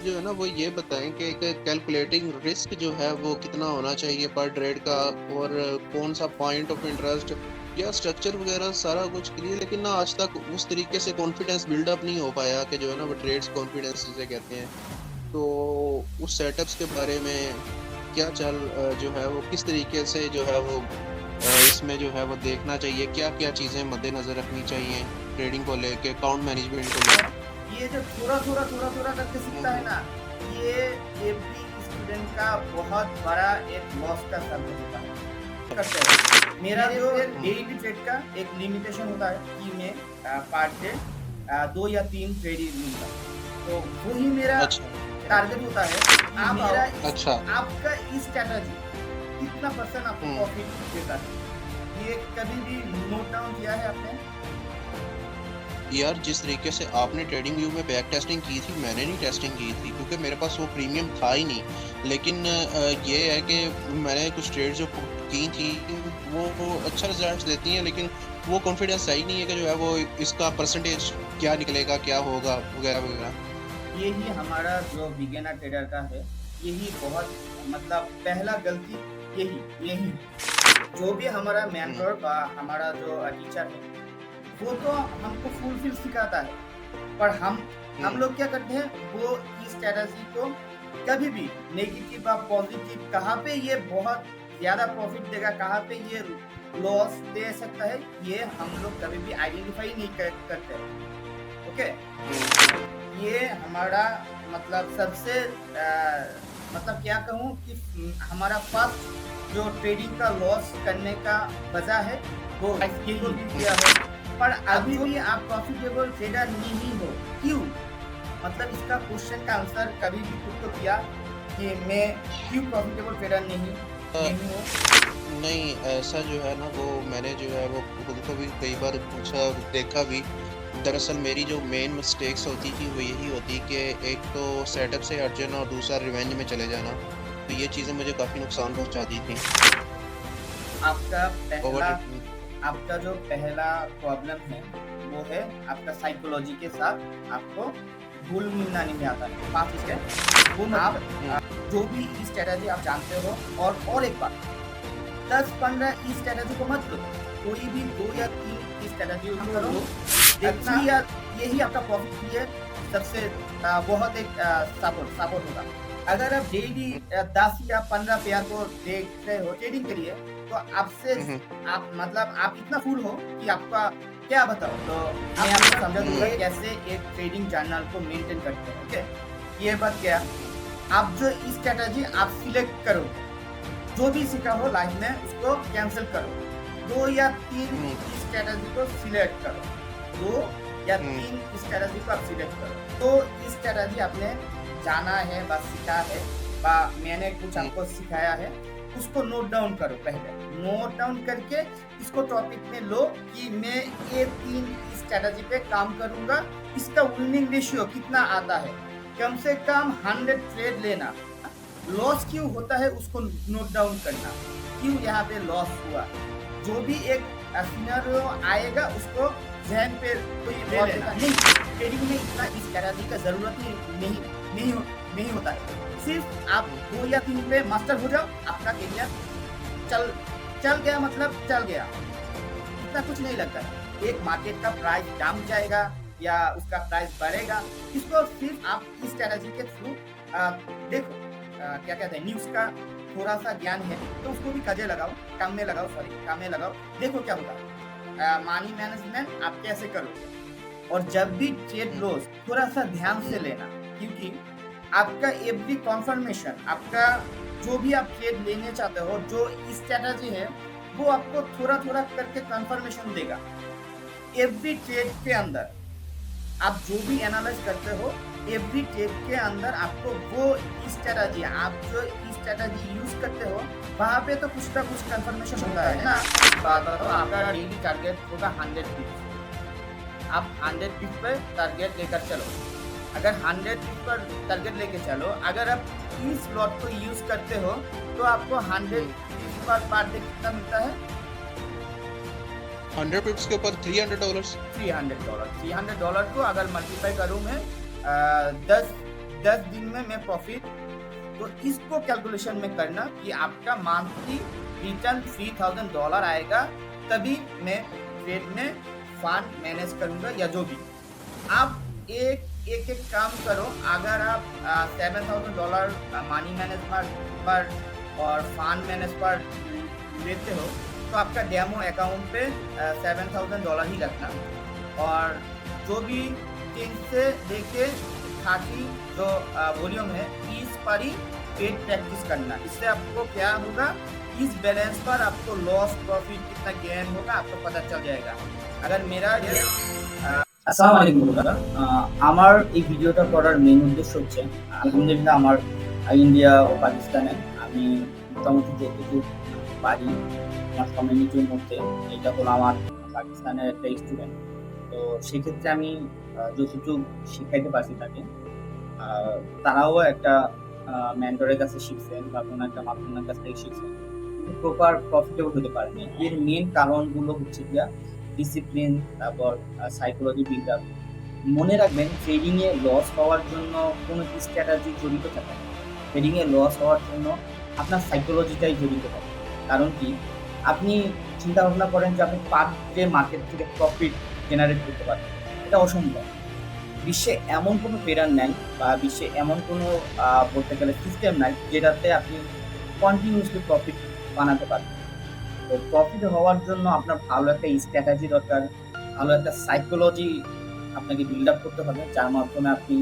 जो है ना वो ये बताएं कि एक कैलकुलेटिंग रिस्क जो है वो कितना होना चाहिए पर ट्रेड का, और कौन सा पॉइंट ऑफ इंटरेस्ट या स्ट्रक्चर वगैरह सारा कुछ क्लियर। लेकिन ना आज तक उस तरीके से कॉन्फिडेंस बिल्डअप नहीं हो पाया कि जो है ना वो ट्रेड्स कॉन्फिडेंस जिसे कहते हैं। तो उस सेटअप्स के बारे में क्या जो है वो किस तरीके से जो है वो इसमें जो है वो देखना चाहिए, क्या क्या चीज़ें मद्देनज़र रखनी चाहिए ट्रेडिंग को लेके, अकाउंट मैनेजमेंट को लेके। ये जो थोड़ा थोड़ा करके सीखता है ना, ये एवरी स्टूडेंट का बहुत बड़ा एक लॉस का सबब होता है। करते हैं मेरा जो डेली ट्रेड का एक लिमिटेशन होता है कि मैं पर डे 2 या 3 ट्रेड ही लूंगा, तो वही मेरा अच्छा। टारगेट होता है कि मेरा अच्छा। आपका स्ट्रेटजी कितना परसेंट आपको हम्म। प्रॉफिट देता है, ये कभी भी नोट डाउन किया है आपने? यार जिस तरीके से आपने ट्रेडिंग व्यू में बैक टेस्टिंग की थी, मैंने नहीं टेस्टिंग की थी क्योंकि मेरे पास वो प्रीमियम था ही नहीं। लेकिन ये है कि मैंने कुछ ट्रेड जो की थी वो अच्छा रिजल्ट्स देती हैं, लेकिन वो कॉन्फिडेंस सही नहीं है कि जो है वो इसका परसेंटेज क्या निकलेगा, क्या होगा वगैरह वगैरह। यही हमारा जो बिगिनर ट्रेडर का है, यही बहुत मतलब पहला गलती यही यही जो भी हमारा हम्म। मेंटर का हमारा जो टीचर है, वो तो हमको फुलफिल सिखाता है, पर हम हम्म। लोग क्या करते हैं, वो इस स्ट्रेटजी को कभी भी नेगेटिव या पॉजिटिव कहाँ पे ये बहुत ज़्यादा प्रॉफिट देगा, कहाँ पे ये लॉस दे सकता है, ये हम लोग कभी भी आइडेंटिफाई नहीं करते हैं। ओके, ये हमारा मतलब सबसे मतलब क्या कहूँ कि हमारा फर्स्ट जो ट्रेडिंग का लॉस करने का वजह है वो स्किल को भी किया है, पर अभी भी आप प्रॉफिटेबल ट्रेडर नहीं हो। क्यों? मतलब इसका क्वेश्चन का आंसर कभी भी खुद को किया कि मैं क्यों प्रॉफिटेबल ट्रेडर नहीं हूँ? नहीं, ऐसा जो है ना वो मैंने जो है वो खुद को भी कई बार पूछा और देखा भी। दरअसल मेरी जो मेन मिस्टेक्स होती थी वो यही होती कि एक तो सेटअप से हट जाना और दूसरा रिवेंज में चले जाना। तो ये चीज़ें मुझे काफ़ी नुकसान पहुंचाती थी। आपका ओवर। पहला आपका जो पहला प्रॉब्लम है वो है आपका साइकोलॉजी के साथ आपको घुल मिलना नहीं आता है। बात इसके वो आप जो भी स्ट्रेटजी आप जानते हो, और एक बात, 10-15 इस स्ट्रेटजी को मत लो, कोई भी 2 या 3 स्ट्रेटजी यूज करो, देखिए या यही आपका प्रॉफिट के लिए सबसे बहुत एक सपोर्ट होगा। अगर आप डेली 10 या 15 पेयर को देख रहे हो ट्रेडिंग के लिए, तो आपसे आप मतलब आप इतना फुल हो कि आपका क्या बताओ, तो मैं आपको समझा दूंगा कैसे एक ट्रेडिंग जर्नल को मेंटेन करते हैं। ओके, ये बात क्या, आप जो स्ट्रेटजी आप सिलेक्ट करो, जो भी सीखा हो लाइफ में उसको कैंसिल करो, 2 या 3 स्ट्रेटजी को सिलेक्ट करो, 2 या 3 स्ट्रेटजी को आप सिलेक्ट करो। तो स्ट्रेटजी आपने जाना है, बस सीखा है, मैंने कुछ आपको सिखाया है, उसको नोट डाउन करो। पहले नोट डाउन करके इसको टॉपिक में लो कि मैं ये 3 स्ट्रेटजी पे काम करूंगा, इसका विनिंग रेशियो कितना आता है, कम से कम 100 ट्रेड लेना, लॉस क्यों होता है उसको नोट डाउन करना, क्यों यहाँ पे लॉस हुआ, जो भी एक सिनेरियो आएगा उसको जहन पे कोई ले लेना। नहीं, ट्रेडिंग में इतना स्ट्रेटजी का जरूरत ही नहीं होता है। सिर्फ आप 2 या 3 पे मास्टर हो जाओ, आपका करियर चल गया, मतलब चल गया, इतना कुछ नहीं लगता है। एक मार्केट का प्राइस डाउन जाएगा या उसका प्राइस बढ़ेगा, इसको सिर्फ आप इस स्ट्रेटजी के थ्रू देखो। क्या कहते हैं, न्यूज़ का थोड़ा सा ज्ञान है तो उसको भी काम में लगाओ, देखो क्या होता है। मनी मैनेजमेंट आप कैसे करोगे, और जब भी ट्रेड लॉस थोड़ा सा ध्यान से लेना, क्योंकि आपका एवरी कॉन्फर्मेशन, आपका जो भी आप ट्रेड लेने चाहते हो, जो स्ट्रेटजी है वो आपको थोड़ा थोड़ा करके कन्फर्मेशन देगा। एवरी ट्रेड के अंदर आप जो भी एनालाइज करते हो, एवरी ट्रेड के अंदर आपको वो स्ट्रेटजी, आप जो स्ट्रेटजी यूज करते हो, वहाँ पे तो कुछ ना कुछ कंफर्मेशन होता है ना। बात तो आपका डेली टारगेट होगा 100 पिप्स, आप 100 पिप्स पर टारगेट लेकर चलो। अगर 100 पिप्स पर टारगेट लेके चलो, अगर आप इस स्लॉट को यूज करते हो तो आपको 100 पिप्स पर डे कितना मिलता है? 100 पिप्स के ऊपर $300। $300 को अगर मल्टीप्लाई करूँ मैं 10 10 दिन में मैं प्रॉफिट, तो इसको कैलकुलेशन में करना कि आपका मंथली रिटर्न $3000 आएगा, तभी मैं ट्रेड में फंड मैनेज करूंगा या जो भी। आप एक काम करो, अगर आप $7000 मनी मैनेजमेंट पर और फंड मैनेज पर लेते हो तो आपका डेमो अकाउंट पे $7000 ही रखना, और जो भी 10 से लेके 30 जो वॉल्यूम है इस पर ही ट्रेड प्रैक्टिस करना। इससे आपको क्या होगा, इस बैलेंस पर आपको लॉस प्रॉफिट कितना गेन होगा आपको पता चल जाएगा। अगर मेरा আসসালামু আলাইকুম বন্ধুরা, আমার এই ভিডিওটা করার মেইন উদ্দেশ্য হচ্ছে আলহামদুলিল্লাহ আমার ইন্ডিয়া ও পাকিস্তানে আমি মোটামুটি যেটুকু পারি আমার কমিউনিটির মধ্যে, এটা হলো আমার পাকিস্তানের একটা স্টুডেন্ট, তো সেক্ষেত্রে আমি যতটুকু শিখাইতে পারছি তাকে, তারাও একটা মেন্টরের কাছে শিখছেন বা কোনো একটা মাধ্যমের কাছ থেকে শিখছেন, কিন্তু প্রপার প্রফিটেবল হতে পারেনি। এর মেন কারণগুলো হচ্ছে গিয়া ডিসিপ্লিন, তারপর সাইকোলজি বিল্ড আপ। মনে রাখবেন, ট্রেডিং এ লস হওয়ার জন্য কোনো স্ট্র্যাটেজি জড়িত থাকে না। ট্রেডিং এ লস হওয়ার জন্য আপনার সাইকোলজিটাই জড়িত থাকে। কারণ কি, আপনি চিন্তা ভাবনা করেন যে আপনি পার ডে মার্কেট থেকে প্রফিট জেনারেট করতে পারেন, এটা অসম্ভব। বিশ্বে এমন কোনো ট্রেডার নাই বা বিশ্বে এমন কোনো বলতে গেলে সিস্টেম নাই যেটাতে আপনি কন্টিনিউসলি প্রফিট বানাতে পারবেন। তো প্রফিট হওয়ার জন্য আপনার ভালো একটা স্ট্র্যাটেজি দরকার, ভালো একটা সাইকোলজি আপনাকে বিল্ড আপ করতে হবে, যার মাধ্যমে আপনি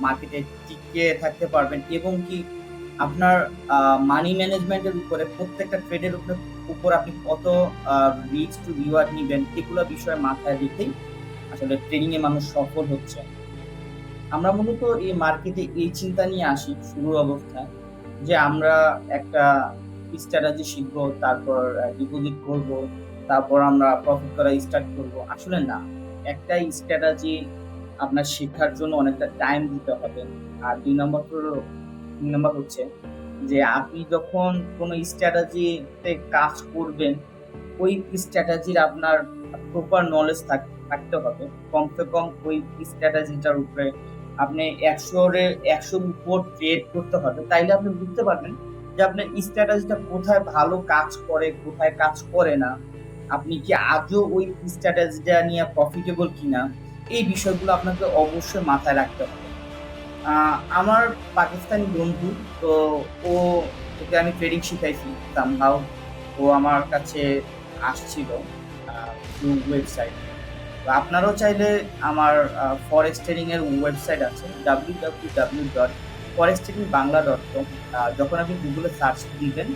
মার্কেটে টিকে থাকতে পারবেন এবং কি আপনার মানি ম্যানেজমেন্টের উপরে, প্রত্যেকটা ট্রেডের উপর আপনি কত রিস্ক টু রিওয়ার্ড নেবেন, এগুলো বিষয়ে মাথায় রেখেই আসলে ট্রেডিং এ মানুষ সফল হচ্ছে। আমরা মূলত এই মার্কেটে এই চিন্তা নিয়ে আসি শুরুর অবস্থায় যে আমরা একটা স্ট্র্যাটেজি শিখবো, তারপর ডিপোজিট করব, তারপর আমরা প্রফিট করা স্টার্ট করব। আসলে না, একটা স্ট্র্যাটেজি আপনার শেখার জন্য অনেকটা টাইম দিতে হবে। আর দুই নম্বর হচ্ছে যে আপনি যখন কোনো স্ট্র্যাটেজিতে কাজ করবেন, ওই স্ট্র্যাটেজির আপনার প্রপার নলেজ থাকতে হবে। কমসে কম ওই স্ট্র্যাটেজিটার উপরে আপনি 100-এর উপর ট্রেড করতে হবে, তাইলে আপনি বুঝতে পারবেন যে আপনার স্ট্র্যাটেজিটা কোথায় ভালো কাজ করে, কোথায় কাজ করে না, আপনি কি আজও ওই স্ট্র্যাটেজিটা নিয়ে প্রফিটেবল কিনা, এই বিষয়গুলো আপনাকে অবশ্যই মাথায় রাখতে হবে। আমার পাকিস্তানি বন্ধু, তো ওকে আমি ট্রেডিং শিখাইছি সামহাউ, ও আমার কাছে আসছিল থ্রু ওয়েবসাইট। তো আপনারাও চাইলে আমার ফরেক্স ট্রেডিং এর ওয়েবসাইট আছে www.forextradingbangla.com, যখন আপনি গুগলে সার্চ দিবেন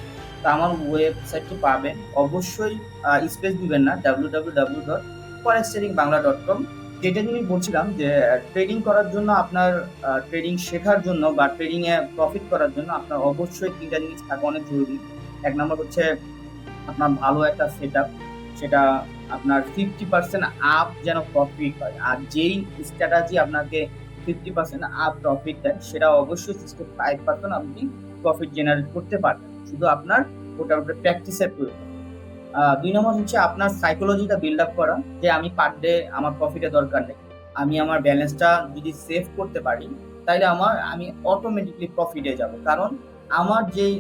তো আমার ওয়েবসাইটটি পাবেন। অবশ্যই স্পেস দিবেন না, www.forextradingbangla.com। যেটা আমি বলছিলাম যে ট্রেডিং করার জন্য আপনার ট্রেডিং শেখার জন্য বা ট্রেডিং এ প্রফিট করার জন্য আপনার অবশ্যই 3টা জিনিস থাকা অনেক জরুরি। এক নম্বর হচ্ছে আপনার ভালো একটা সেটআপ, সেটা আপনার 50% আপ যেন প্রফিট হয়, আর যেই স্ট্র্যাটেজি আপনাকে 50% আপ প্রফিট দেয় সেটা অবশ্যই 65% আপনি প্রফিট জেনারেট করতে পারবেন, শুধু আপনার ওটার উপরে প্র্যাকটিসের প্রয়োজন। 2 নম্বর হচ্ছে আপনার সাইকোলজিটা বিল্ড আপ করা, যে আমি পার ডে আমার প্রফিটের দরকার নেই, আমি আমার ব্যালেন্সটা যদি সেভ করতে পারি তাইলে আমি অটোমেটিকলি প্রফিটে যাব। কারণ আমার যেই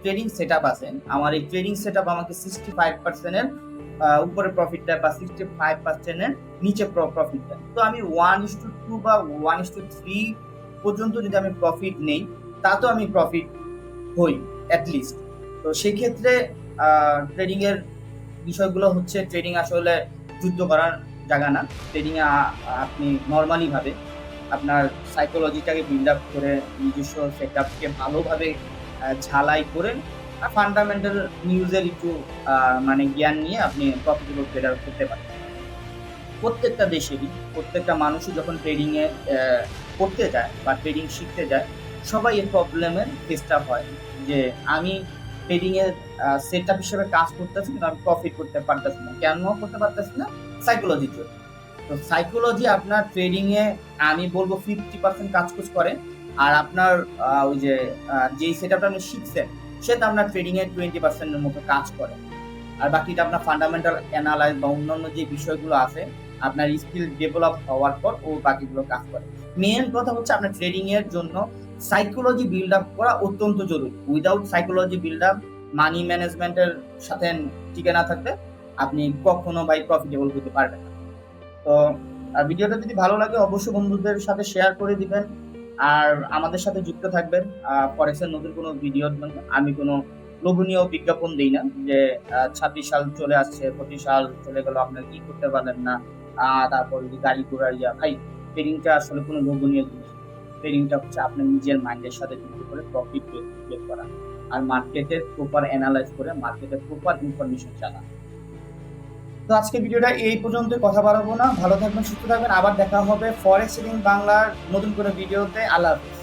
ট্রেডিং সেটআপ আছে, আমার এই ট্রেডিং সেটআপ আমাকে 65% এর উপরে প্রফিট দেয় বা 65% এর নিচে প্রফিট দেয়। তো আমি 1:2 বা 1:3 পর্যন্ত যদি আমি প্রফিট নেই, তাতেও আমি প্রফিট হই অ্যাটলিস্ট। তো সেই ক্ষেত্রে ট্রেডিং এর বিষয়গুলো হচ্ছে, ট্রেডিং আসলে যুদ্ধ করার জায়গা না। ট্রেডিং এ আপনি নর্মালি ভাবে আপনার সাইকোলজিটাকে বিল্ড আপ করে নিজস্ব সেটআপকে ভালোভাবে ঝালাই করে ফান্ডামেন্টাল নিউজের একটু মানে জ্ঞান নিয়ে আপনি প্রফিটেবল ট্রেডার করতে পারেন। প্রত্যেকটা দেশেরই প্রত্যেকটা মানুষই যখন ট্রেডিং এ করতে যায় বা ট্রেডিং শিখতে যায়, সবাই এই প্রবলেমের ফেসটা হয় যে আমি ট্রেডিং এর সেটআপ হিসেবে কাজ করতেছি কিন্তু আমি প্রফিট করতে পারতেছি না। কেন করতে পারতেছি না? সাইকোলজির জন্য। তো সাইকোলজি আপনার ট্রেডিং এ আমি বলবো 50% কাজ করে, আর আপনার ওই যে যেই সেটআপটা আপনি শিখছেন সেটা আপনার ট্রেডিং এর 20% এর মতো কাজ করে, আর বাকিটা আপনার ফান্ডামেন্টাল অ্যানালাইজ বা অন্যান্য যে বিষয়গুলো আছে আপনার স্কিল ডেভেলপ হওয়ার পর ও বাকিগুলো কাজ করে। মেন কথা হচ্ছে আপনার ট্রেডিং এর জন্য সাইকোলজি বিল্ড আপ করা অত্যন্ত জরুরি। উইদাউট সাইকোলজি বিল্ড আপ, মানি ম্যানেজমেন্টের সাথে টিকে না থাকলে আপনি কখনো ভাই প্রফিটেবল হতে পারবেন না। তো ভিডিওটা যদি ভালো লাগে অবশ্যই বন্ধুদের সাথে শেয়ার করে দিবেন, আর আমাদের সাথে যুক্ত থাকবেন। ফরেক্সের নতুন কোনো ভিডিওর জন্য আমি কোনো লোভনীয় বিজ্ঞাপন দিই না যে 26 সাল চলে আসছে, 25 সাল চলে গেল, আপনার কি করতে পারলেন না, তারপর গাড়ি ঘোড়া ভাই, ট্রেডিংটা আসলে কোনো লোভনীয় জিনিস। ট্রেডিংটা হচ্ছে আপনার নিজের মাইন্ডের সাথে যুক্ত করে প্রফিট বের করা, আর মার্কেটের প্রপার অ্যানালাইজ করে মার্কেটের প্রপার ইনফরমেশন জানা। তো আজকে ভিডিওটা এই পর্যন্ত, কথা বাড়াবো না। ভালো থাকবেন, সুস্থ থাকবেন, আবার দেখা হবে ফরেক্স ট্রেডিং বাংলার নতুন কোনো ভিডিওতে। আল্লাহ হাফেজ।